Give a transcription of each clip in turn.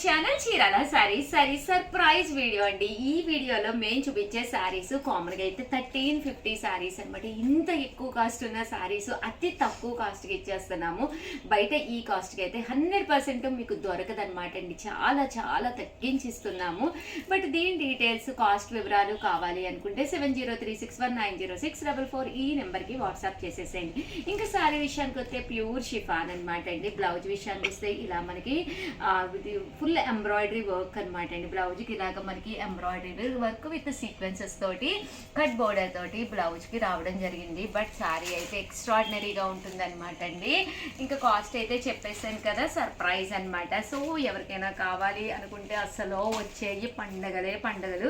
Channel Chirala saris surprise video అండి. ఈ వీడియోలో మేము చూపించే సారీస్ కామన్ గా అయితే 1350 సారీస్ అనమాట. ఇంత ఎక్కువ కాస్ట్ ఉన్న సారీస్ అతి తక్కువ కాస్ట్ కి ఇచ్చేస్తున్నాము. బయట ఈ కాస్ట్ కి అయితే 100% మీకు దొరకదు అనమాట అండి. చాలా చాలా తగ్గించి ఇస్తున్నాము. బట్ దీని డీటెయిల్స్ కాస్ట్ వివరాలు కావాలి అనుకుంటే 7036190644 ఈ నెంబర్ కి వాట్సాప్ చేసేసేయండి. ఇంకా సారీ విషయానికి వస్తే ప్యూర్ షిఫాన్ అనమాట అండి. బ్లౌజ్ విషయానికి వస్తే ఇలా మనకి ఫుల్ ఎంబ్రాయిడరీ వర్క్ అనమాట అండి. బ్లౌజ్కి ఇలాగ మనకి ఎంబ్రాయిడరీ వర్క్ విత్ సీక్వెన్సెస్ తోటి కట్ బోర్డర్ తోటి బ్లౌజ్కి రావడం జరిగింది. బట్ శారీ అయితే ఎక్స్ట్రాడినరీగా ఉంటుంది అనమాట అండి. ఇంకా కాస్ట్ అయితే చెప్పేసాను కదా, సర్ప్రైజ్ అనమాట. సో ఎవరికైనా కావాలి అనుకుంటే అసలు వచ్చేవి పండగలు.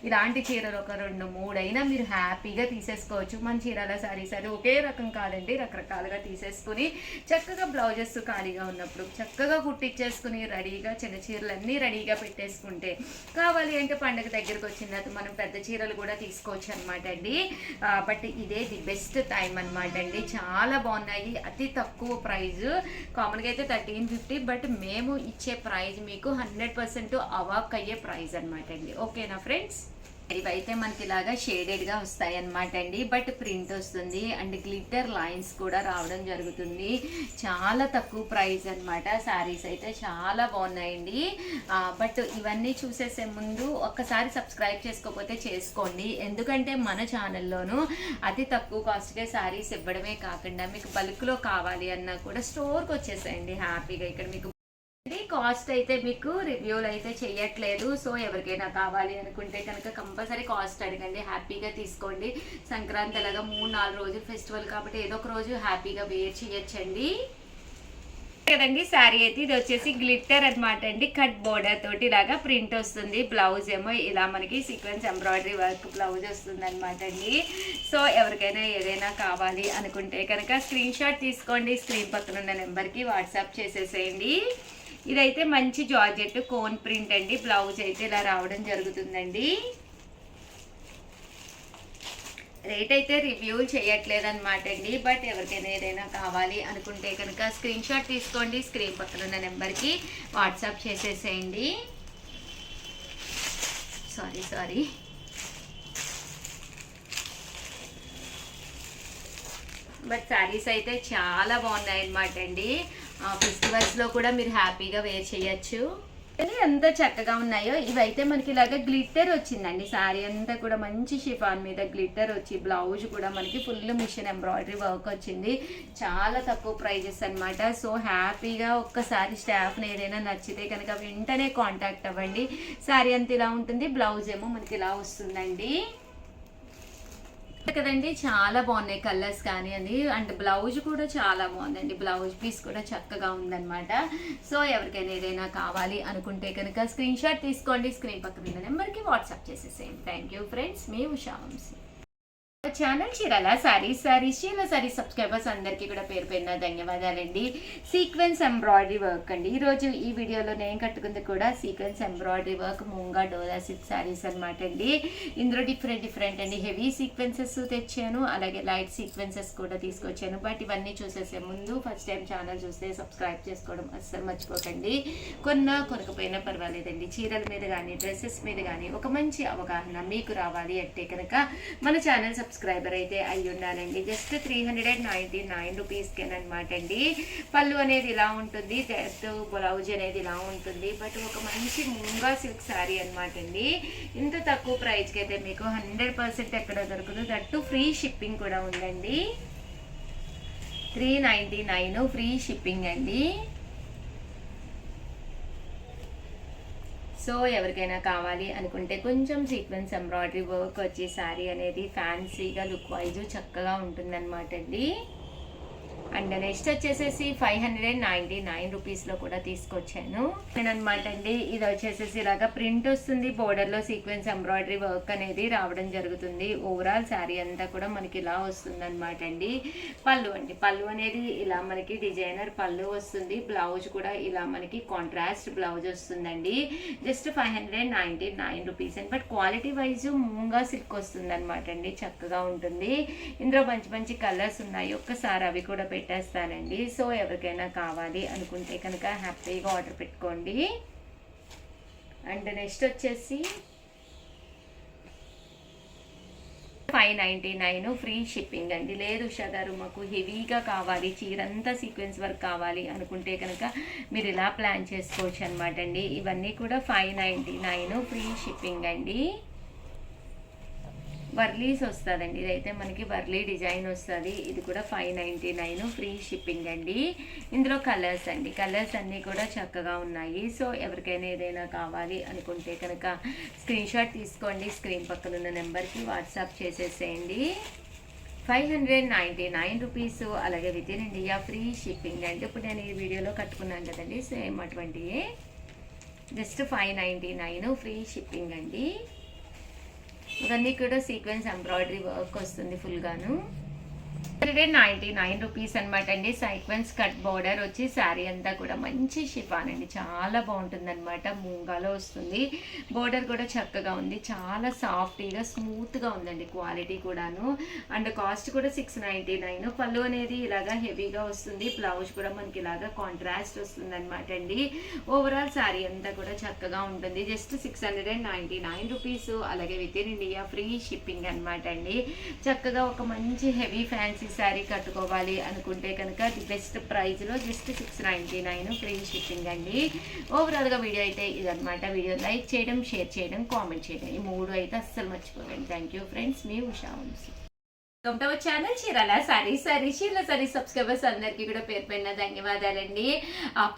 ఇలాంటి చీరలు ఒక 2-3 అయినా మీరు హ్యాపీగా తీసేసుకోవచ్చు. మన చీరల సారీస్ అది ఒకే రకం కాదండి, రకరకాలుగా తీసేసుకుని చక్కగా బ్లౌజెస్ ఖాళీగా ఉన్నప్పుడు చక్కగా కుట్టించేసుకుని రెడీగా చిన్న చీరలన్నీ రెడీగా పెట్టేసుకుంటే కావాలి అంటే పండుగ దగ్గరకు వచ్చిన తర్వాత మనం పెద్ద చీరలు కూడా తీసుకోవచ్చు అనమాట అండి. బట్ ఇదే ది బెస్ట్ టైం అనమాట అండి. చాలా బాగున్నాయి, అతి తక్కువ ప్రైజ్. కామన్గా అయితే 1350, బట్ మేము ఇచ్చే ప్రైజ్ మీకు 100% అవాక్ అయ్యే ప్రైజ్ అనమాట అండి. ఓకేనా ఫ్రెండ్స్? ఇవైతే మనకి ఇలాగా షేడెడ్గా వస్తాయి అనమాట అండి. బట్ ప్రింట్ వస్తుంది అండ్ గ్లిట్టర్ లైన్స్ కూడా రావడం జరుగుతుంది. చాలా తక్కువ ప్రైస్ అనమాట. శారీస్ అయితే చాలా బాగున్నాయండి. బట్ ఇవన్నీ చూసేసే ముందు ఒక్కసారి సబ్స్క్రైబ్ చేసుకోకపోతే చేసుకోండి. ఎందుకంటే మన ఛానల్లోనూ అతి తక్కువ కాస్ట్గా శారీస్ ఇవ్వడమే కాకుండా మీకు బల్క్లో కావాలి అన్నా కూడా స్టోర్కి వచ్చేసేయండి హ్యాపీగా. ఇక్కడ మీకు కాస్ట్ అయితే మీకు రివ్యూలు అయితే చెయ్యట్లేదు. సో ఎవరికైనా కావాలి అనుకుంటే కనుక కంపల్సరీ కాస్ట్ అడగండి, హ్యాపీగా తీసుకోండి. సంక్రాంతి అలాగా 3-4 రోజులు ఫెస్టివల్ కాబట్టి ఏదో ఒక రోజు హ్యాపీగా వేర్ చేయొచ్చండి కదండి. శారీ అయితే ఇది వచ్చేసి గ్లిట్టర్ అనమాట అండి. కట్ బోర్డర్ తోటి ఇలాగా ప్రింట్ వస్తుంది. బ్లౌజ్ ఏమో ఇలా మనకి సీక్వెన్స్ ఎంబ్రాయిడరీ వర్క్ బ్లౌజ్ వస్తుంది అనమాట అండి. సో ఎవరికైనా ఏదైనా కావాలి అనుకుంటే కనుక స్క్రీన్ షాట్ తీసుకోండి, స్క్రీన్ పక్కన ఉన్న నెంబర్కి వాట్సాప్ చేసేసేయండి. ఇదైతే మంచి జార్జెట్ కోన్ ప్రింట్ అండి. బ్లౌజ్ అయితే ఇలా రావడం జరుగుతుందండి. రేట్ అయితే రివ్యూ చేయట్లేదు అనమాట అండి. బట్ ఎవరికైనా ఏదైనా కావాలి అనుకుంటే కనుక స్క్రీన్ షాట్ తీసుకోండి, స్క్రీన్ పక్కన ఉన్న నెంబర్కి వాట్సాప్ చేసేసేయండి. సారీ బట్ శారీస్ అయితే చాలా బాగున్నాయి అనమాట అండి. ఫెస్టివల్స్లో కూడా మీరు హ్యాపీగా వేర్ చేయొచ్చు. ఎంత చక్కగా ఉన్నాయో. ఇవైతే మనకి ఇలాగ గ్లిట్టర్ వచ్చిందండి. శారీ అంతా కూడా మంచి షిఫాన్ మీద గ్లిట్టర్ వచ్చి బ్లౌజ్ కూడా మనకి ఫుల్ మిషన్ ఎంబ్రాయిడరీ వర్క్ వచ్చింది. చాలా తక్కువ ప్రైజెస్ అనమాట. సో హ్యాపీగా ఒక్కసారి స్టాఫ్ని ఏదైనా నచ్చితే కనుక వెంటనే కాంటాక్ట్ అవ్వండి. శారీ అంతా ఇలా ఉంటుంది, బ్లౌజ్ ఏమో మనకి ఇలా వస్తుందండి కదండి. చాలా బాగున్నాయి కలర్స్ కానీ అది. అండ్ బ్లౌజ్ కూడా చాలా బాగుందండి. బ్లౌజ్ పీస్ కూడా చక్కగా ఉందన్నమాట. సో ఎవరికైనా ఏదైనా కావాలి అనుకుంటే కనుక స్క్రీన్ షాట్ తీసుకోండి, స్క్రీన్ పక్కన ఉన్న నెంబర్కి వాట్సాప్ చేసేసేయండి. థ్యాంక్ యూ ఫ్రెండ్స్, మీ ఉషా వంశీ. ఛానల్ చీరాల సారీస్ సబ్స్క్రైబర్స్ అందరికీ కూడా పేరు పేరున ధన్యవాదాలండి. సీక్వెన్స్ ఎంబ్రాయిడరీ వర్క్ అండి. ఈరోజు ఈ వీడియోలో నేను కట్టుకుంది కూడా సీక్వెన్స్ ఎంబ్రాయిడరీ వర్క్ మూంగా డోలా సిల్క్ సారీస్ అనమాట అండి. ఇందులో డిఫరెంట్ అండి. హెవీ సీక్వెన్సెస్ తెచ్చాను, అలాగే లైట్ సీక్వెన్సెస్ కూడా తీసుకొచ్చాను. బట్ ఇవన్నీ చూసేసే ముందు ఫస్ట్ టైం ఛానల్ చూస్తే సబ్స్క్రైబ్ చేసుకోవడం అస్సలు మర్చిపోకండి. కొనకపోయినా పర్వాలేదండి. చీరల మీద కానీ డ్రెస్సెస్ మీద కానీ ఒక మంచి అవగాహన మీకు రావాలి అంటే కనుక మన ఛానల్ సబ్స్క్రైబర్ అయితే అయ్యి ఉండాలండి. జస్ట్ 399 రూపీస్కేనమాట అండి. పళ్ళు అనేది ఇలా ఉంటుంది, బ్లౌజ్ అనేది ఇలా ఉంటుంది. బట్ ఒక మంచి ముంగా సిల్క్ శారీ అనమాట అండి. ఇంత తక్కువ ప్రైస్కి అయితే మీకు 100% ఎక్కడ దొరకదు. దట్టు ఫ్రీ షిప్పింగ్ కూడా ఉందండి. 399 ఫ్రీ షిప్పింగ్ అండి. సో ఎవరికైనా కావాలి అనుకుంటే కొంచెం సీక్వెన్స్ ఎంబ్రాయిడరీ వర్క్ వచ్చి శారీ అనేది ఫ్యాన్సీగా లుక్ వైజ్ చక్కగా ఉంటుందన్నమాట అండి. అండ్ నెక్స్ట్ వచ్చేసేసి 599 రూపీస్లో కూడా తీసుకొచ్చాను అనమాట అండి. ఇది వచ్చేసేసి ఇలాగా ప్రింట్ వస్తుంది, బోర్డర్లో సీక్వెన్స్ ఎంబ్రాయిడరీ వర్క్ అనేది రావడం జరుగుతుంది. ఓవరాల్ శారీ అంతా కూడా మనకి ఇలా వస్తుంది అనమాట అండి. పళ్ళు అనేది ఇలా మనకి డిజైనర్ పళ్ళు వస్తుంది. బ్లౌజ్ కూడా ఇలా మనకి కాంట్రాస్ట్ బ్లౌజ్ వస్తుందండి. జస్ట్ 599 రూపీస్ అండి. బట్ క్వాలిటీ వైజ్ మూంగా సిల్క్ వస్తుంది అనమాట అండి. చక్కగా ఉంటుంది. ఇందులో మంచి కలర్స్ ఉన్నాయి. ఒక్కసారి అవి కూడా పెట్టేస్తానండి. సో ఎవరికైనా కావాలి అనుకుంటే కనుక హ్యాపీగా ఆర్డర్ పెట్టుకోండి. అండ్ నెక్స్ట్ వచ్చేసి 599 ఫ్రీ షిప్పింగ్ అండి. లేదు ఉషా గారు మాకు హెవీగా కావాలి, చీరంతా సీక్వెన్స్ వర్క్ కావాలి అనుకుంటే కనుక మీరు ఇలా ప్లాన్ చేసుకోవచ్చు అనమాట అండి. ఇవన్నీ కూడా 599 ఫ్రీ షిప్పింగ్ అండి. వర్లీస్ వస్తుందండి, ఇదైతే మనకి వర్లీ డిజైన్ వస్తుంది. ఇది కూడా 599 ఫ్రీ షిప్పింగ్ అండి. ఇందులో కలర్స్ అండి, కలర్స్ అన్నీ కూడా చక్కగా ఉన్నాయి. సో ఎవరికైనా ఏదైనా కావాలి అనుకుంటే కనుక స్క్రీన్ షాట్ తీసుకోండి, స్క్రీన్ పక్కన ఉన్న నెంబర్కి వాట్సాప్ చేసేసేయండి. 599 రూపీస్. అలాగే with in India free shipping అండి. ఇప్పుడు నేను ఈ వీడియోలో కట్టుకున్నాను కదండి, సేమ్ అటువంటివి. జస్ట్ 599 ఫ్రీ షిప్పింగ్ అండి. ఇవన్నీ కూడా సీక్వెన్స్ ఎంబ్రాయిడరీ వర్క్ వస్తుంది ఫుల్గాను. 199 రూపీస్ అనమాట అండి. సీక్వెన్స్ కట్ బార్డర్ వచ్చి శారీ అంతా కూడా మంచి షిఫాన్ అండి, చాలా బాగుంటుంది అనమాట. మూంగాలో వస్తుంది, బార్డర్ కూడా చక్కగా ఉంది, చాలా సాఫ్ట్గా స్మూత్గా ఉందండి క్వాలిటీ కూడాను. అండ్ కాస్ట్ కూడా 699. పళ్ళు అనేది ఇలాగా హెవీగా వస్తుంది, బ్లౌజ్ కూడా మనకి ఇలాగా కాంట్రాస్ట్ వస్తుంది అనమాట అండి. ఓవరాల్ శారీ అంతా కూడా చక్కగా ఉంటుంది. Just 699 rupees. అలాగే with in India free shipping అనమాట అండి. చక్కగా ఒక మంచి హెవీ ఫ్యాన్సీ శారీ కట్టుకోవాలి అనుకుంటే కనుక ది బెస్ట్ ప్రైస్లో జస్ట్ 699 ఫ్రీ షిప్పింగ్ అండి. ఓవరాల్గా వీడియో అయితే ఇదనమాట. వీడియో లైక్ చేయడం, షేర్ చేయడం, కామెంట్ చేయడం, ఈ 3 అయితే అస్సలు మర్చిపోకండి. థ్యాంక్ యూ ఫ్రెండ్స్, మీ Usha Vamshi. Welcome to our channel Chirala sarees. Chirala sarees subscribers అందరికీ కూడా పేరు పైన ధన్యవాదాలండి.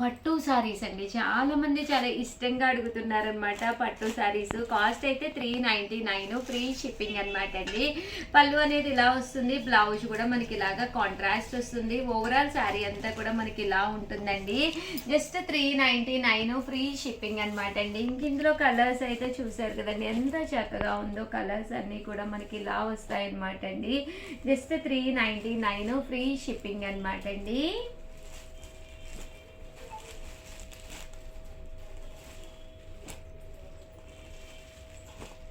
పట్టు సారీస్ అండి, చాలా మంది చాలా ఇష్టంగా అడుగుతున్నారనమాట. పట్టు సారీస్ కాస్ట్ అయితే 399 ఫ్రీ షిప్పింగ్ అనమాట అండి. పళ్ళు అనేది ఇలా వస్తుంది, బ్లౌజ్ కూడా మనకి ఇలాగా కాంట్రాస్ట్ వస్తుంది. ఓవరాల్ శారీ అంతా కూడా మనకి ఇలా ఉంటుందండి. జస్ట్ 399 ఫ్రీ షిప్పింగ్ అనమాట అండి. ఇందులో కలర్స్ అయితే చూసారు కదండి, ఎంత చక్కగా ఉందో. కలర్స్ అన్నీ కూడా మనకి ఇలా వస్తాయి అనమాట అండి. జస్ట్ 399 ఫ్రీ షిప్పింగ్ అనమాట అండి.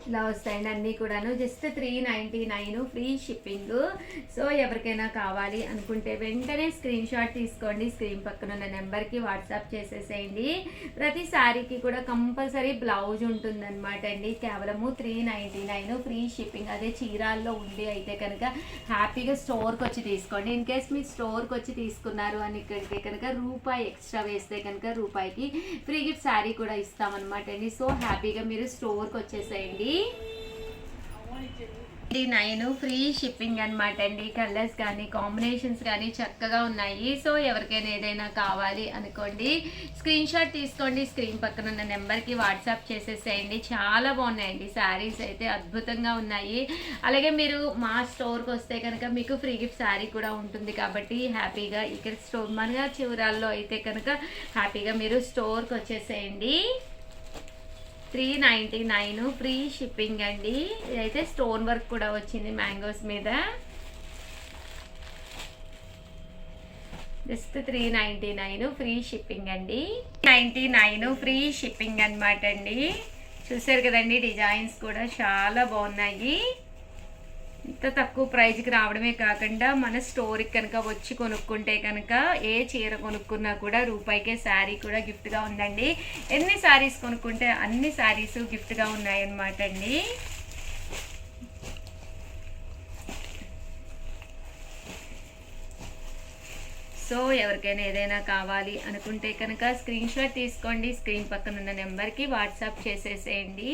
ఇలా వస్తాయండి అన్నీ కూడాను. Just 399 free shipping. సో ఎవరికైనా కావాలి అనుకుంటే వెంటనే స్క్రీన్ షాట్ తీసుకోండి, స్క్రీన్ పక్కన ఉన్న నెంబర్కి వాట్సాప్ చేసేసేయండి. ప్రతి శారీకి కూడా కంపల్సరీ బ్లౌజ్ ఉంటుందన్నమాట అండి. కేవలము 399 ఫ్రీ షిప్పింగ్. అదే చీరాల్లో ఉండి అయితే కనుక హ్యాపీగా స్టోర్కి వచ్చి తీసుకోండి. ఇన్ కేస్ మీరు స్టోర్కి వచ్చి తీసుకున్నారు అని ఇక్కడికి కనుక రూపాయి ఎక్స్ట్రా వేస్తే కనుక రూపాయికి ఫ్రీ గిఫ్ట్ శారీ కూడా ఇస్తామన్నమాట అండి. సో హ్యాపీగా మీరు స్టోర్కి వచ్చేసేయండి. 9 ఫ్రీ షిప్పింగ్ అనమాట అండి. కలర్స్ కానీ కాంబినేషన్స్ కానీ చక్కగా ఉన్నాయి. సో ఎవరికైనా ఏదైనా కావాలి అనుకోండి, స్క్రీన్ షాట్ తీసుకోండి, స్క్రీన్ పక్కన ఉన్న నెంబర్కి వాట్సాప్ చేసేసేయండి. చాలా బాగున్నాయండి శారీస్ అయితే, అద్భుతంగా ఉన్నాయి. అలాగే మీరు మా స్టోర్కి వస్తే కనుక మీకు ఫ్రీ గిఫ్ట్ శారీ కూడా ఉంటుంది కాబట్టి హ్యాపీగా ఇక్కడ స్టోర్ మన చివరాల్లో అయితే కనుక హ్యాపీగా మీరు స్టోర్కి వచ్చేసేయండి. 399 ఫ్రీ షిప్పింగ్ అండి. ఇదైతే స్టోన్ వర్క్ కూడా వచ్చింది మ్యాంగోస్ మీద. జస్ట్ 399 ఫ్రీ షిప్పింగ్ అండి. 99 ఫ్రీ షిప్పింగ్ అనమాట అండి. చూసారు కదండి, డిజైన్స్ కూడా చాలా బాగున్నాయి. ఇంత తక్కువ ప్రైజ్కి రావడమే కాకుండా మన స్టోర్కి కనుక వచ్చి కొనుక్కుంటే కనుక ఏ చీర కొనుక్కున్నా కూడా రూపాయికే శారీ కూడా గిఫ్ట్గా ఉందండి. ఎన్ని శారీస్ కొనుక్కుంటే అన్ని శారీస్ గిఫ్ట్గా ఉన్నాయన్నమాట అండి. సో ఎవరికైనా ఏదైనా కావాలి అనుకుంటే కనుక స్క్రీన్ షాట్ తీసుకోండి, స్క్రీన్ పక్కన ఉన్న నెంబర్కి వాట్సాప్ చేసేసేయండి.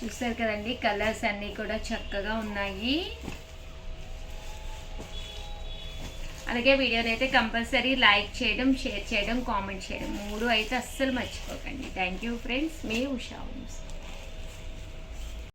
చూసారు కదండి, కలర్స్ అన్నీ కూడా చక్కగా ఉన్నాయి. అలాగే వీడియోని అయితే కంపల్సరీ లైక్ చేయడం, షేర్ చేయడం, కామెంట్ చేయడం 3 అయితే అస్సలు మర్చిపోకండి. థ్యాంక్ యూ ఫ్రెండ్స్, మీ ఉషా.